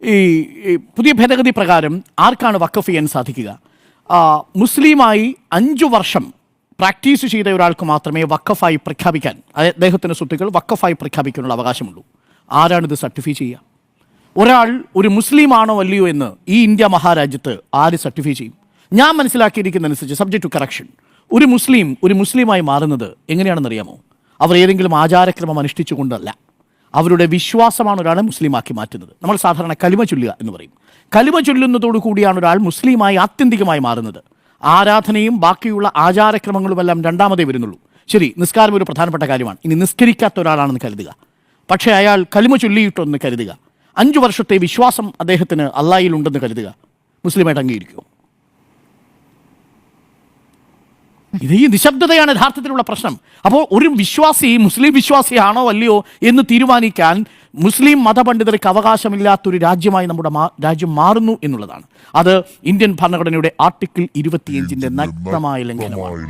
ഈ പുതിയ ഭേദഗതി പ്രകാരം ആർക്കാണ് വഖഫ് ചെയ്യാൻ സാധിക്കുക? മുസ്ലിമായി 5 വർഷം പ്രാക്ടീസ് ചെയ്ത ഒരാൾക്ക് മാത്രമേ വഖഫായി പ്രഖ്യാപിക്കാൻ, അദ്ദേഹത്തിൻ്റെ സ്വത്തുക്കൾ വഖഫായി പ്രഖ്യാപിക്കാനുള്ള അവകാശമുള്ളൂ. ആരാണിത് സർട്ടിഫൈ ചെയ്യുക? ഒരാൾ ഒരു മുസ്ലിം ആണോ അല്ലയോ എന്ന് ഈ ഇന്ത്യ മഹാരാജ്യത്ത് ആര് സർട്ടിഫൈ ചെയ്യും? ഞാൻ മനസ്സിലാക്കിയിരിക്കുന്നതനുസരിച്ച്, സബ്ജക്ട് ടു കറക്ഷൻ, ഒരു മുസ്ലിമായി മാറുന്നത് എങ്ങനെയാണെന്നറിയാമോ? അവർ ഏതെങ്കിലും ആചാരക്രമം അനുഷ്ഠിച്ചുകൊണ്ടല്ല. അവരുടെ വിശ്വാസമാണ് ഒരാളെ മുസ്ലിമാക്കി മാറ്റുന്നത്. നമ്മൾ സാധാരണ കലിമ ചൊല്ലുക എന്ന് പറയും. കലിമ ചൊല്ലുന്നതോടു കൂടിയാണ് ഒരാൾ മുസ്ലിമായി ആത്യന്തികമായി മാറുന്നത്. ആരാധനയും ബാക്കിയുള്ള ആചാരക്രമങ്ങളുമെല്ലാം രണ്ടാമതേ വരുന്നുള്ളൂ. ശരി, നിസ്കാരം ഒരു പ്രധാനപ്പെട്ട കാര്യമാണ്. ഇനി നിസ്കരിക്കാത്ത ഒരാളാണെന്ന് കരുതുക, പക്ഷേ അയാൾ കലിമ ചൊല്ലിയിട്ടെന്ന് കരുതുക. 5 വർഷത്തെ വിശ്വാസം അദ്ദേഹത്തിന് അള്ളാഹയിൽ ഉണ്ടെന്ന് കരുതുക. മുസ്ലിമായിട്ട് അംഗീകരിക്കുമോ? ഇത് ഈ നിശബ്ദതയാണ് യഥാർത്ഥത്തിലുള്ള പ്രശ്നം. അപ്പോൾ ഒരു വിശ്വാസി മുസ്ലിം വിശ്വാസിയാണോ അല്ലയോ എന്ന് തീരുമാനിക്കാൻ മുസ്ലിം മതപണ്ഡിതർക്ക് അവകാശമില്ലാത്തൊരു രാജ്യമായി നമ്മുടെ രാജ്യം മാറുന്നു എന്നുള്ളതാണ്. അത് ഇന്ത്യൻ ഭരണഘടനയുടെ ആർട്ടിക്കിൾ 25 നഗ്നമായ ലംഘനമാണ്.